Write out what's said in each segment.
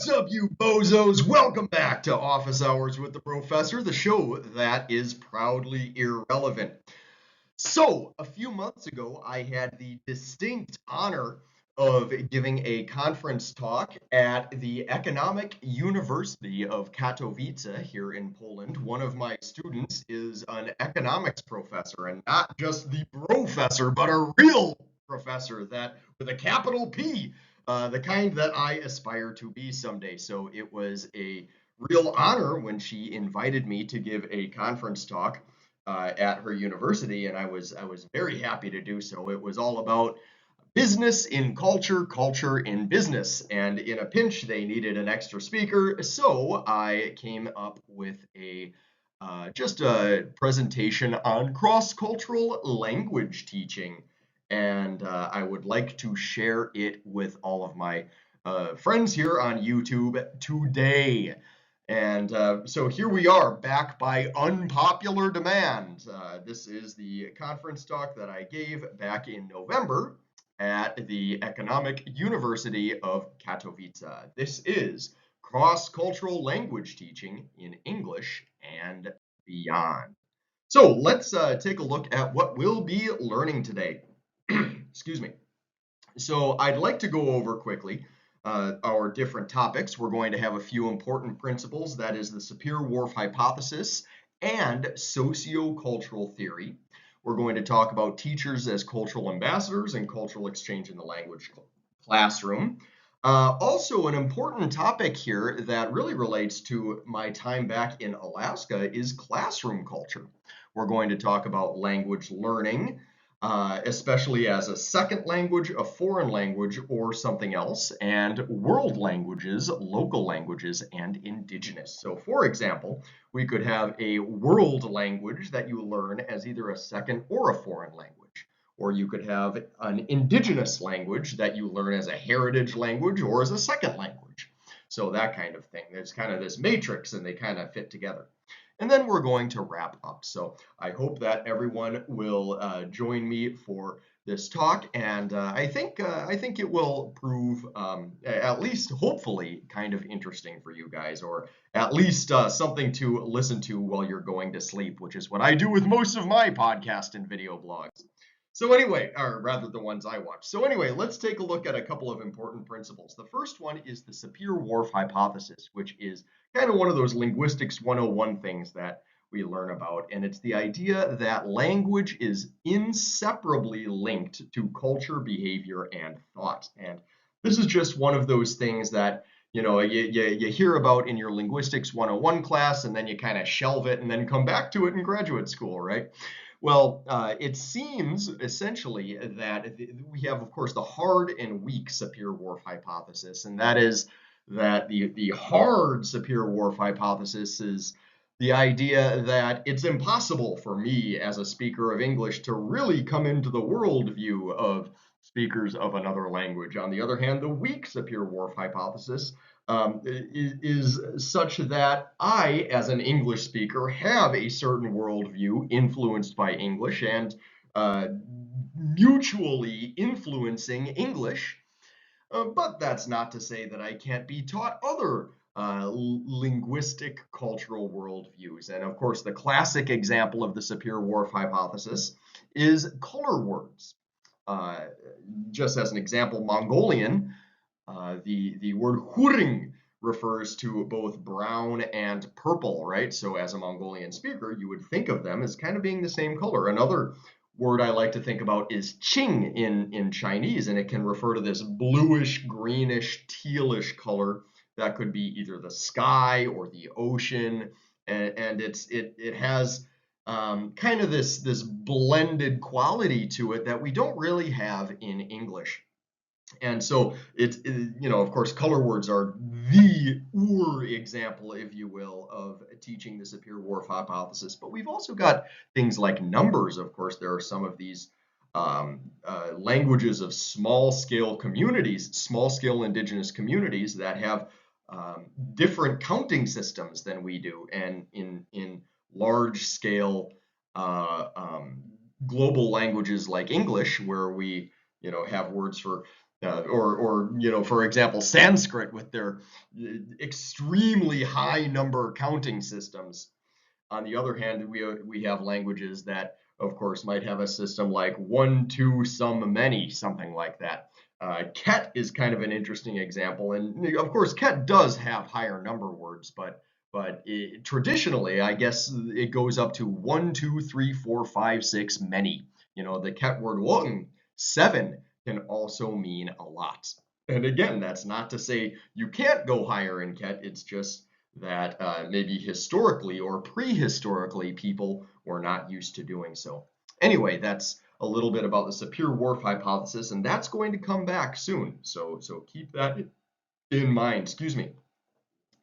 What's up, you bozos? Welcome back to Office Hours with the Professor, the show that is proudly irrelevant. So, a few months ago, I had the distinct honor of giving a conference talk at the Economic University of Katowice here in Poland. One of my students is an economics professor, and not just the professor, but a real professor that with a capital P, the kind that I aspire to be someday. So it was a real honor when she invited me to give a conference talk at her university, and I was very happy to do so. It was all about business in culture, culture in business, and in a pinch, they needed an extra speaker, so I came up with a just a presentation on cross-cultural language teaching, and I would like to share it with all of my friends here on YouTube today. And so here we are, back by unpopular demand. This is the conference talk that I gave back in November at the Economic University of Katowice. This is cross-cultural language teaching in English and beyond. So let's take a look at what we'll be learning today. Excuse me. So I'd like to go over quickly our different topics. We're going to have a few important principles, that is the Sapir-Whorf hypothesis and sociocultural theory. We're going to talk about teachers as cultural ambassadors and cultural exchange in the language classroom. Also, an important topic here that really relates to my time back in Alaska is classroom culture. We're going to talk about language learning, especially as a second language, a foreign language, or something else, and world languages, local languages, and indigenous. So, for example, we could have a world language that you learn as either a second or a foreign language. Or you could have an indigenous language that you learn as a heritage language or as a second language. So that kind of thing. There's kind of this matrix and they kind of fit together. And then we're going to wrap up. So I hope that everyone will join me for this talk, and I think it will prove at least hopefully kind of interesting for you guys, or at least something to listen to while you're going to sleep, which is what I do with most of my podcast and video blogs. So anyway, or rather the ones I watch. So anyway, let's take a look at a couple of important principles. The first one is the Sapir-Whorf hypothesis, which is kind of one of those linguistics 101 things that we learn about. And it's the idea that language is inseparably linked to culture, behavior, and thought. And this is just one of those things that you hear about in your linguistics 101 class, and then you kind of shelve it and then come back to it in graduate school, right? Well, it seems essentially that we have, of course, the hard and weak Sapir-Whorf hypothesis, and that is that the hard Sapir-Whorf hypothesis is the idea that it's impossible for me as a speaker of English to really come into the worldview of speakers of another language. On the other hand, the weak Sapir-Whorf hypothesis is such that I, as an English speaker, have a certain worldview influenced by English and mutually influencing English. But that's not to say that I can't be taught other linguistic cultural worldviews. And of course, the classic example of the Sapir-Whorf hypothesis is color words. Uh, just as an example, Mongolian, the word huring refers to both brown and purple, right? So as a Mongolian speaker, you would think of them as kind of being the same color. Another word I like to think about is qing in Chinese, and it can refer to this bluish, greenish, tealish color that could be either the sky or the ocean, and it has kind of this blended quality to it that we don't really have in English. And so of course, color words are the example, if you will, of teaching the Sapir-Whorf hypothesis. But we've also got things like numbers. Of course, there are some of these languages of small-scale communities, small-scale indigenous communities that have different counting systems than we do, and in large-scale global languages like English, where we have words for Or for example, Sanskrit with their extremely high number counting systems. On the other hand, we have languages that, of course, might have a system like one, two, some, many, something like that. Ket is kind of an interesting example, and of course, Ket does have higher number words, but traditionally, I guess it goes up to one, two, three, four, five, six, many. The Ket word "wong," seven, can also mean a lot. And again, that's not to say you can't go higher in Ket. It's just that maybe historically or prehistorically people were not used to doing so. Anyway, that's a little bit about the Sapir-Whorf hypothesis, and that's going to come back soon. So keep that in mind. Excuse me.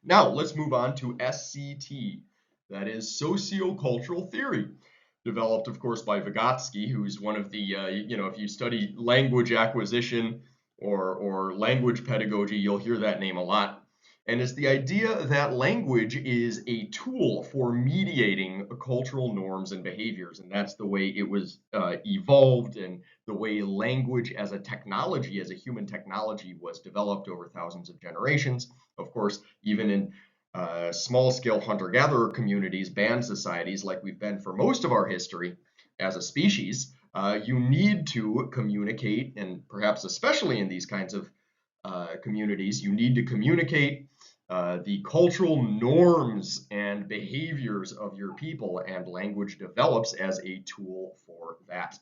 Now let's move on to SCT. That is sociocultural theory, developed, of course, by Vygotsky, who's one of the, if you study language acquisition or language pedagogy, you'll hear that name a lot. And it's the idea that language is a tool for mediating cultural norms and behaviors. And that's the way it was evolved, and the way language as a technology, as a human technology, was developed over thousands of generations. Of course, even in small scale hunter gatherer communities, band societies, like we've been for most of our history as a species, you need to communicate, and perhaps especially in these kinds of communities, you need to communicate the cultural norms and behaviors of your people, and language develops as a tool for that.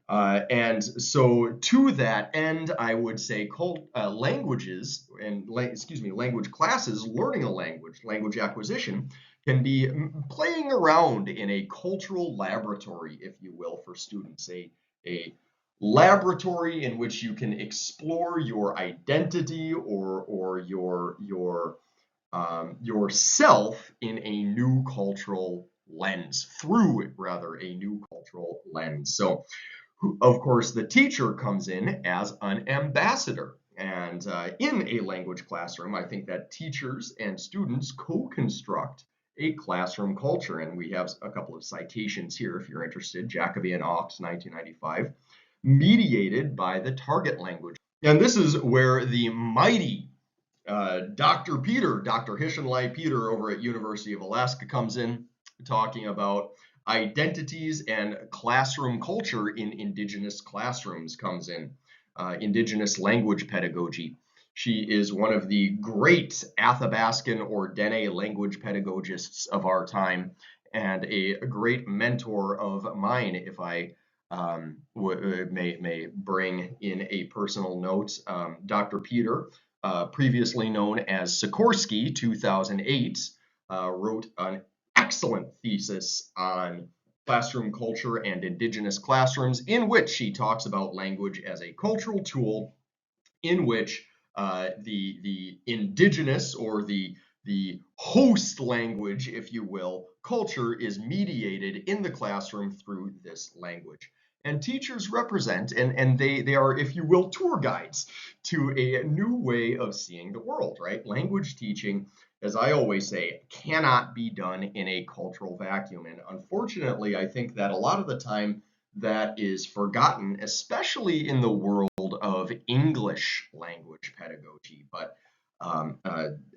And so to that end, I would say languages and language classes, learning a language acquisition, can be playing around in a cultural laboratory, if you will, for students, a laboratory in which you can explore your identity or yourself in a new cultural lens, through rather a new cultural lens. So of course, the teacher comes in as an ambassador. And in a language classroom, I think that teachers and students co-construct a classroom culture. And we have a couple of citations here if you're interested. Jacobi and Ochs, 1995, mediated by the target language. And this is where the mighty Dr. Hishinlai Peter over at University of Alaska comes in, talking about identities and classroom culture in indigenous classrooms comes in. Indigenous language pedagogy. She is one of the great Athabascan or Dene language pedagogists of our time, and a great mentor of mine, if I may bring in a personal note. Dr. Peter, previously known as Sikorsky, 2008, wrote an excellent thesis on classroom culture and indigenous classrooms, in which she talks about language as a cultural tool in which the indigenous, or the host language, if you will, culture is mediated in the classroom through this language. And teachers represent, and they are, if you will, tour guides to a new way of seeing the world, right? Language teaching, as I always say, cannot be done in a cultural vacuum. And unfortunately, I think that a lot of the time that is forgotten, especially in the world of English language pedagogy. But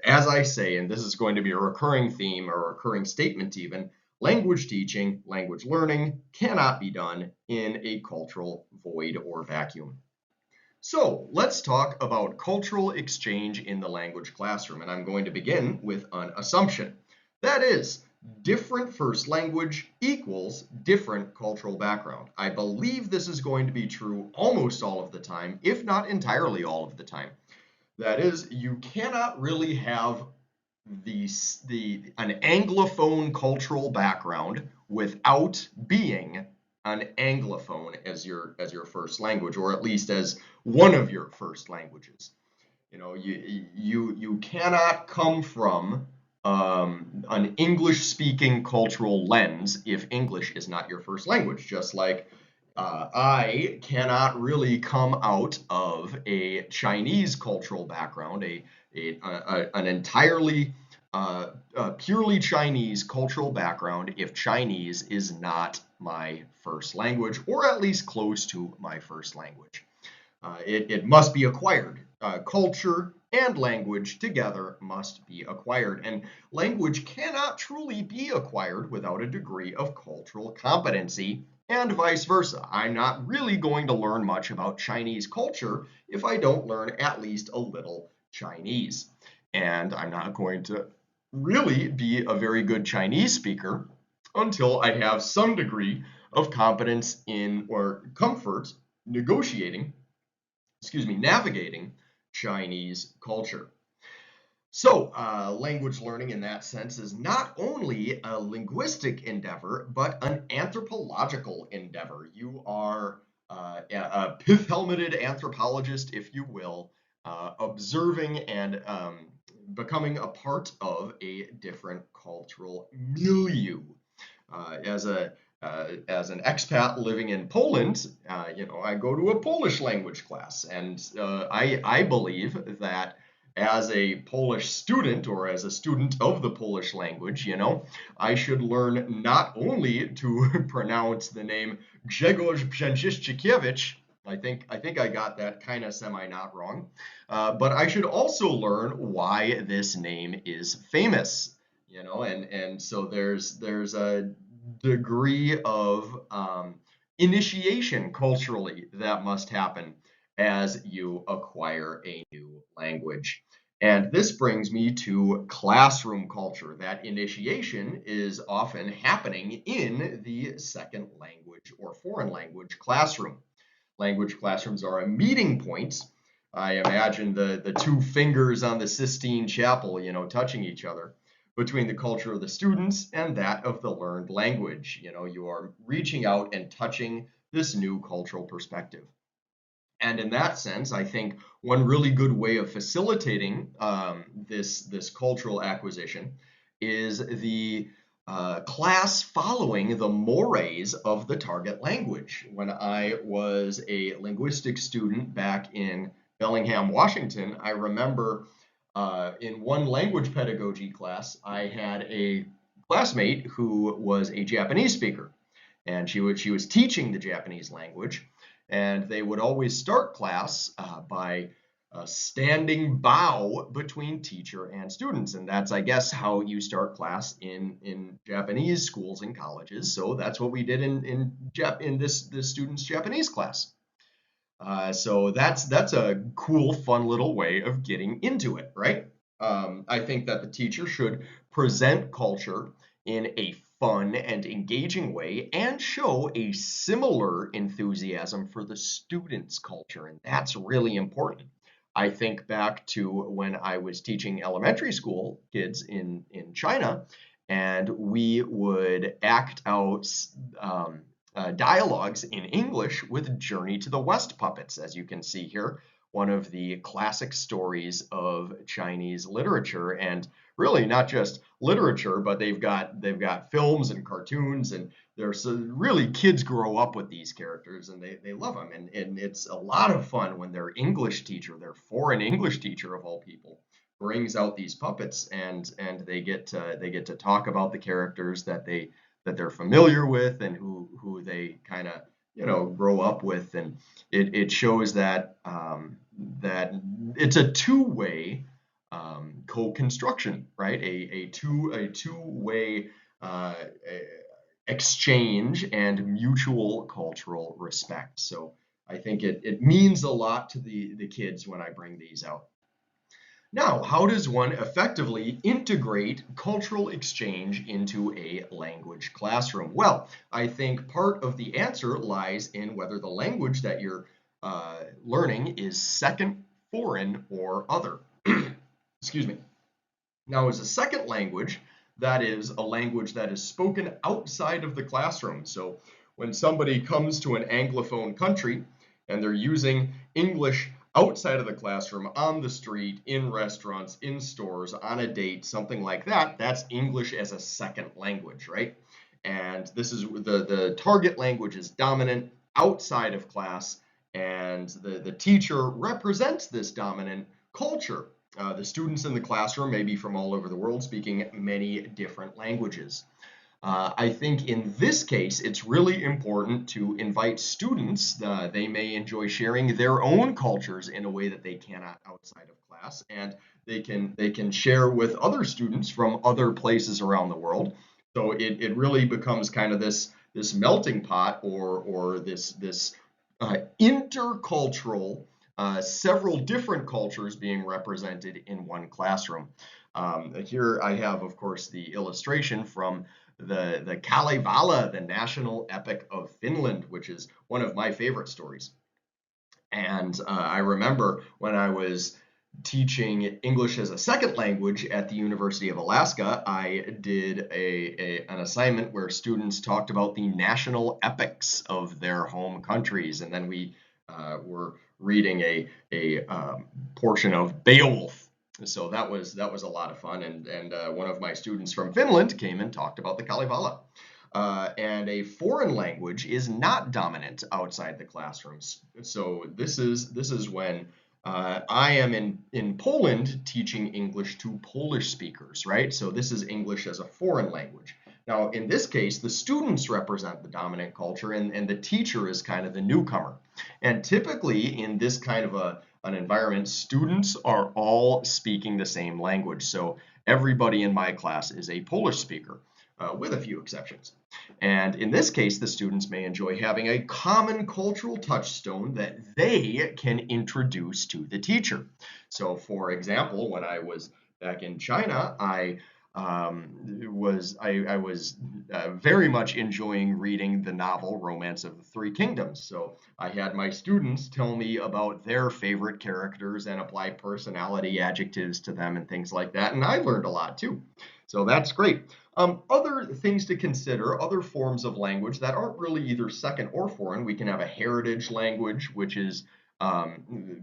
as I say, and this is going to be a recurring theme or a recurring statement even, language teaching, language learning cannot be done in a cultural void or vacuum. So let's talk about cultural exchange in the language classroom, and I'm going to begin with an assumption. That is, different first language equals different cultural background. I believe this is going to be true almost all of the time, if not entirely all of the time. That is, you cannot really have an Anglophone cultural background without being an Anglophone as your first language, or at least as one of your first languages. You cannot come from an English-speaking cultural lens if English is not your first language. Just like I cannot really come out of a Chinese cultural background, an entirely purely Chinese cultural background, if Chinese is not my first language, or at least close to my first language. It must be acquired. Culture and language together must be acquired. And language cannot truly be acquired without a degree of cultural competency, and vice versa. I'm not really going to learn much about Chinese culture if I don't learn at least a little Chinese. And I'm not going to really be a very good Chinese speaker until I have some degree of competence in or comfort negotiating, navigating Chinese culture. So, language learning in that sense is not only a linguistic endeavor, but an anthropological endeavor. You are a pith helmeted anthropologist, if you will, observing and becoming a part of a different cultural milieu. As a as an expat living in Poland, I go to a Polish language class, and I believe that as a Polish student or as a student of the Polish language, I should learn not only to pronounce the name Grzegorz Brzęczyszczykiewicz. I think I got that kind of semi not wrong, but I should also learn why this name is famous. And so there's a degree of initiation culturally that must happen as you acquire a new language. And this brings me to classroom culture. That initiation is often happening in the second language or foreign language classroom. Language classrooms are a meeting point. I imagine the two fingers on the Sistine Chapel, touching each other between the culture of the students and that of the learned language. You are reaching out and touching this new cultural perspective. And in that sense, I think one really good way of facilitating this cultural acquisition is the class following the mores of the target language. When I was a linguistics student back in Bellingham, Washington, I remember in one language pedagogy class, I had a classmate who was a Japanese speaker, and she was teaching the Japanese language, and they would always start class by a standing bow between teacher and students, and that's, I guess, how you start class in Japanese schools and colleges. So that's what we did in this student's Japanese class. So that's a cool, fun little way of getting into it, right? I think that the teacher should present culture in a fun and engaging way and show a similar enthusiasm for the students' culture, and that's really important. I think back to when I was teaching elementary school kids in China, and we would act out dialogues in English with Journey to the West puppets, as you can see here, one of the classic stories of Chinese literature, and really not just literature, but they've got films and cartoons, and there's really kids grow up with these characters and they love them, and it's a lot of fun when their English teacher, their foreign English teacher of all people, brings out these puppets and they get to talk about the characters that they're familiar with and who they kind of grow up with, and it shows that that it's a two-way co-construction, right? A two-way exchange and mutual cultural respect. So I think it means a lot to the kids when I bring these out. Now, how does one effectively integrate cultural exchange into a language classroom? Well, I think part of the answer lies in whether the language that you're learning is second, foreign, or other. Excuse me. Now, as a second language, that is a language that is spoken outside of the classroom. So when somebody comes to an Anglophone country and they're using English outside of the classroom, on the street, in restaurants, in stores, on a date, something like that, that's English as a second language, right? And this is the target language is dominant outside of class, and the teacher represents this dominant culture. The students in the classroom may be from all over the world speaking many different languages. I think in this case, it's really important to invite students. They may enjoy sharing their own cultures in a way that they cannot outside of class, and they can share with other students from other places around the world. So it really becomes kind of this melting pot, or this intercultural, several different cultures being represented in one classroom. Here I have, of course, the illustration from the Kalevala, the national epic of Finland, which is one of my favorite stories. And I remember when I was teaching English as a second language at the University of Alaska, I did an assignment where students talked about the national epics of their home countries, and then we were reading a portion of Beowulf. So that was a lot of fun, and one of my students from Finland came and talked about the Kalevala. And a foreign language is not dominant outside the classrooms. So this is when I am in Poland teaching English to Polish speakers, right? So this is English as a foreign language. Now, in this case, the students represent the dominant culture, and the teacher is kind of the newcomer. And typically, in this kind of an environment, students are all speaking the same language. So everybody in my class is a Polish speaker, with a few exceptions. And in this case, the students may enjoy having a common cultural touchstone that they can introduce to the teacher. So, for example, when I was back in China, I was very much enjoying reading the novel Romance of the Three Kingdoms. So I had my students tell me about their favorite characters and apply personality adjectives to them and things like that, and I learned a lot too. So that's great. Other things to consider, other forms of language that aren't really either second or foreign. We can have a heritage language, which is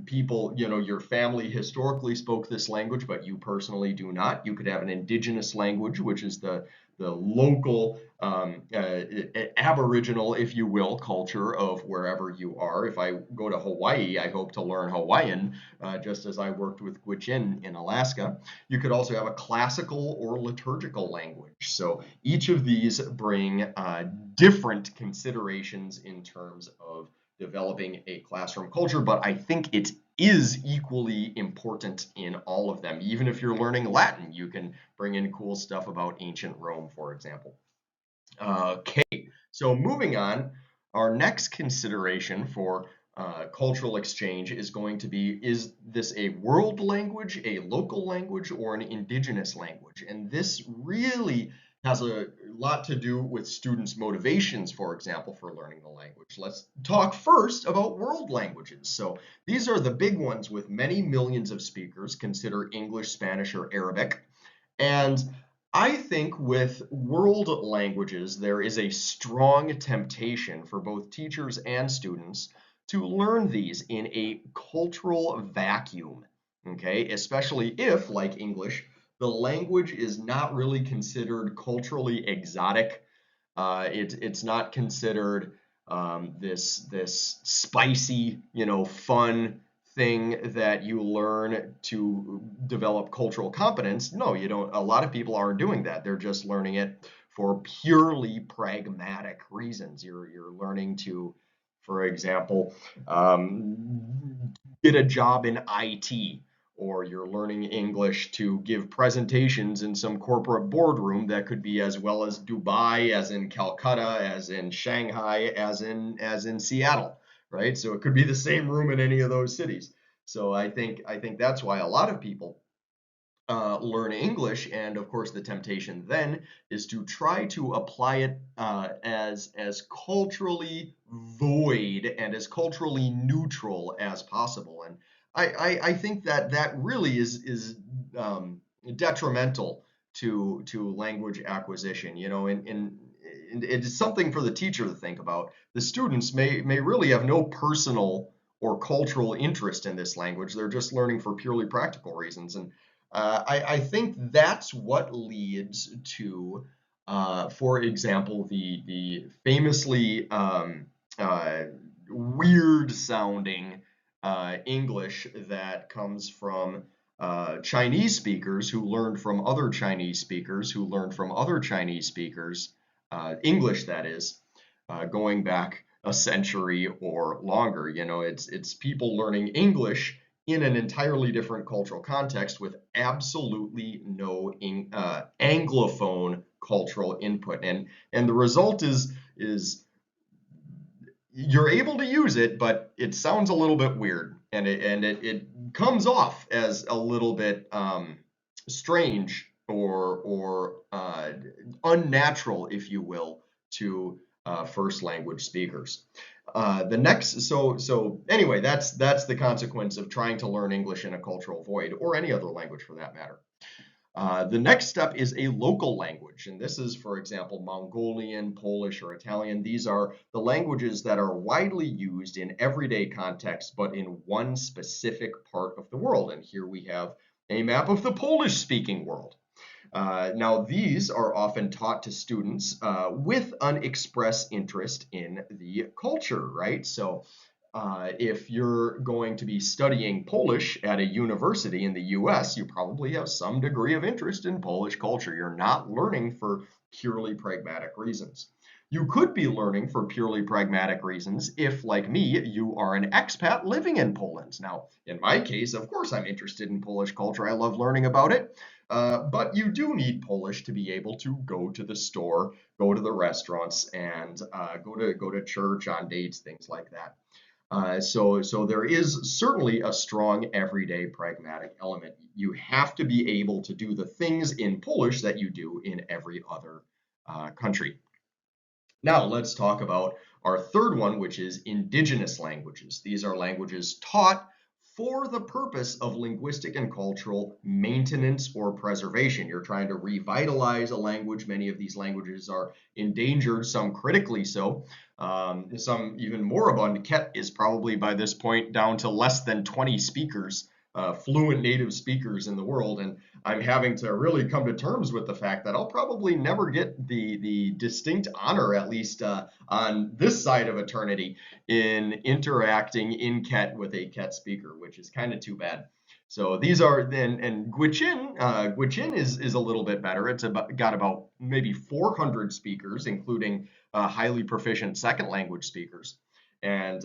people, your family historically spoke this language, but you personally do not. You could have an indigenous language, which is the local aboriginal, if you will, culture of wherever you are. If I go to Hawaii, I hope to learn Hawaiian, just as I worked with Gwich'in in Alaska. You could also have a classical or liturgical language. So each of these bring different considerations in terms of developing a classroom culture, but I think it is equally important in all of them. Even if you're learning Latin, you can bring in cool stuff about ancient Rome, for example. Okay, so moving on, our next consideration for cultural exchange is going to be, is this a world language, a local language, or an indigenous language? And this really has a lot to do with students' motivations, for example, for learning the language. Let's talk first about world languages. So these are the big ones with many millions of speakers. Consider English, Spanish, or Arabic. And I think with world languages, there is a strong temptation for both teachers and students to learn these in a cultural vacuum, okay? Especially if, like English, the language is not really considered culturally exotic. It's not considered this spicy, fun thing that you learn to develop cultural competence. No, you don't. A lot of people aren't doing that. They're just learning it for purely pragmatic reasons. You're learning to, for example, get a job in IT, or you're learning English to give presentations in some corporate boardroom that could be as well as Dubai, as in Calcutta, as in Shanghai, as in Seattle, right? So it could be the same room in any of those cities. So I think that's why a lot of people learn English, and of course the temptation then is to try to apply it as culturally void and as culturally neutral as possible. And I think that really is detrimental to language acquisition. And it's something for the teacher to think about. The students may really have no personal or cultural interest in this language. They're just learning for purely practical reasons. And I think that's what leads to, for example, the famously weird sounding English that comes from Chinese speakers who learned from other Chinese speakers who learned from other Chinese speakers. English that is, going back a century or longer. You know, it's people learning English in an entirely different cultural context with absolutely no anglophone cultural input, and the result is you're able to use it, but it sounds a little bit weird, and it comes off as a little bit strange or unnatural, if you will, to first language speakers. The next, so anyway, that's the consequence of trying to learn English in a cultural void, or any other language for that matter. The next step is a local language, and this is, for example, Mongolian, Polish, or Italian. These are the languages that are widely used in everyday context, but in one specific part of the world. And here we have a map of the Polish-speaking world. Now, these are often taught to students with an express interest in the culture, right? So if you're going to be studying Polish at a university in the US, you probably have some degree of interest in Polish culture. You're not learning for purely pragmatic reasons. You could be learning for purely pragmatic reasons if, like me, you are an expat living in Poland. Now, in my case, of course, I'm interested in Polish culture. I love learning about it. But you do need Polish to be able to go to the store, go to the restaurants, and go to church on dates, things like that. So there is certainly a strong everyday pragmatic element. You have to be able to do the things in Polish that you do in every other country. Now let's talk about our third one, which is indigenous languages. These are languages taught for the purpose of linguistic and cultural maintenance or preservation. You're trying to revitalize a language. Many of these languages are endangered, some critically so. Some even more abundant. Ket is probably by this point down to less than 20 speakers, fluent native speakers in the world. And I'm having to really come to terms with the fact that I'll probably never get the distinct honor, at least on this side of eternity, in interacting in Ket with a Ket speaker, which is kind of too bad. So these are then, and Gwich'in is a little bit better. It's got about maybe 400 speakers, including highly proficient second language speakers. And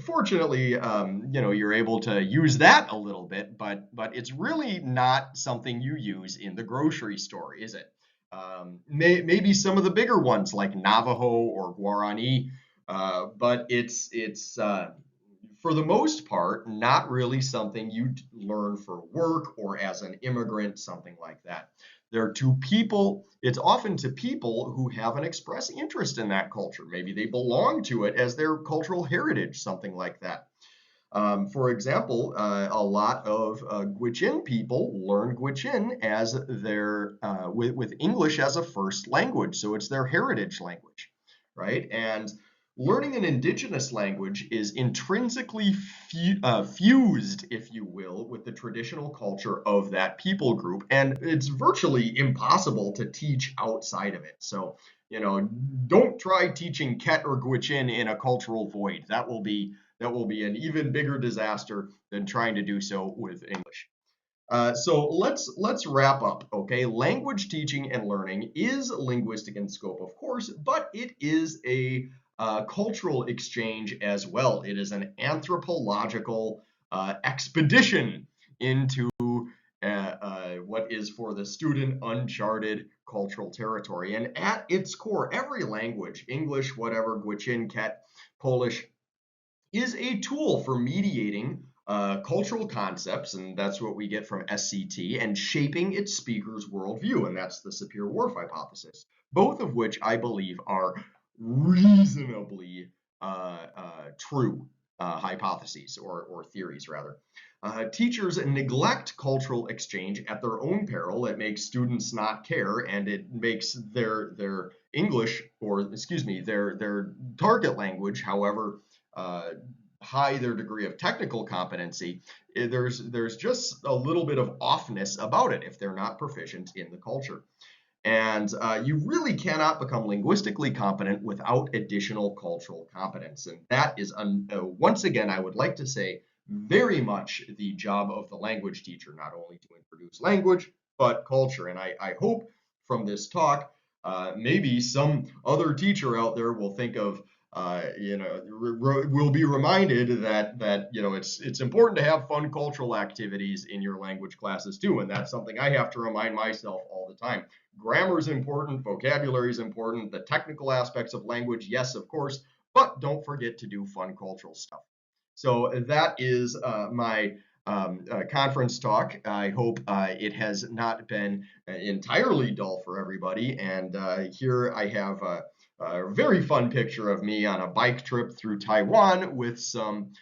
fortunately, you know, you're able to use that a little bit, but it's really not something you use in the grocery store, is it? Maybe some of the bigger ones like Navajo or Guarani, but it's for the most part not really something you learn for work or as an immigrant, something like that. They're to people, it's often to people who have an express interest in that culture. Maybe they belong to it as their cultural heritage, something like that. For example, a lot of Gwich'in people learn Gwich'in as with English as a first language, so it's their heritage language, right? And learning an indigenous language is intrinsically fused, if you will, with the traditional culture of that people group, and it's virtually impossible to teach outside of it. So, you know, don't try teaching Ket or Gwich'in in a cultural void. That will be an even bigger disaster than trying to do so with English. So let's wrap up. Okay, language teaching and learning is linguistic in scope, of course, but it is a cultural exchange as well. It is an anthropological expedition into what is for the student uncharted cultural territory. And at its core, every language, English, whatever, Gwich'in, Ket, Polish, is a tool for mediating cultural concepts, and that's what we get from SCT, and shaping its speaker's worldview, and that's the Sapir-Whorf hypothesis, both of which I believe are reasonably true hypotheses or theories, rather. Teachers neglect cultural exchange at their own peril. It makes students not care, and it makes their English, or excuse me, their target language, however high their degree of technical competency, there's just a little bit of offness about it if they're not proficient in the culture. And you really cannot become linguistically competent without additional cultural competence. And that is, once again, I would like to say, very much the job of the language teacher, not only to introduce language, but culture. And I hope from this talk maybe some other teacher out there will think of, will be reminded that it's important to have fun cultural activities in your language classes too, and that's something I have to remind myself all the time. Grammar is important, vocabulary is important, the technical aspects of language, yes, of course, but don't forget to do fun cultural stuff. So that is my conference talk. I hope it has not been entirely dull for everybody. And here I have a very fun picture of me on a bike trip through Taiwan with some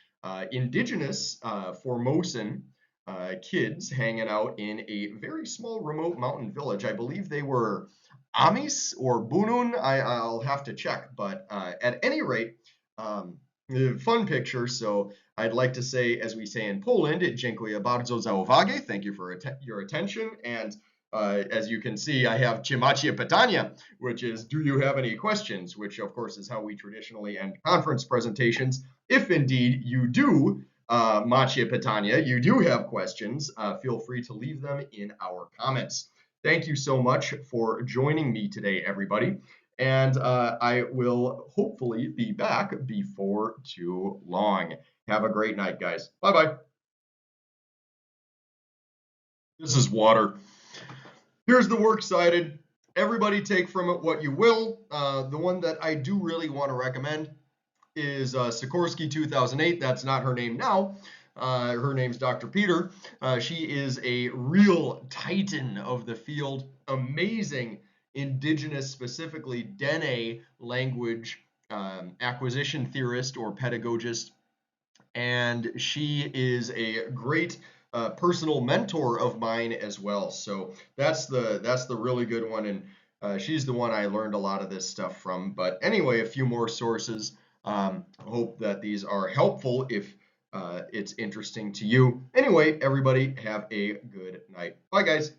indigenous Formosan kids hanging out in a very small remote mountain village. I believe they were Amis or Bunun. I'll have to check. But at any rate, fun picture. So I'd like to say, as we say in Poland, dziękuję bardzo za uwagę. Thank you for your attention. And as you can see, I have czy macie pytania, which is, do you have any questions? Which, of course, is how we traditionally end conference presentations. If indeed you do, macie pytania, you do have questions, feel free to leave them in our comments. Thank you so much for joining me today, everybody. And I will hopefully be back before too long. Have a great night, guys. Bye-bye. This is water. Here's the works cited. Everybody take from it what you will. The one that I do really want to recommend is Sikorsky 2008. That's not her name now. Her name's Dr. Peter. She is a real titan of the field. Amazing indigenous, specifically Dene language acquisition theorist or pedagogist. And she is a great personal mentor of mine as well. So that's the really good one, and she's the one I learned a lot of this stuff from. But anyway, a few more sources. Hope that these are helpful if it's interesting to you. Anyway, everybody have a good night. Bye, guys.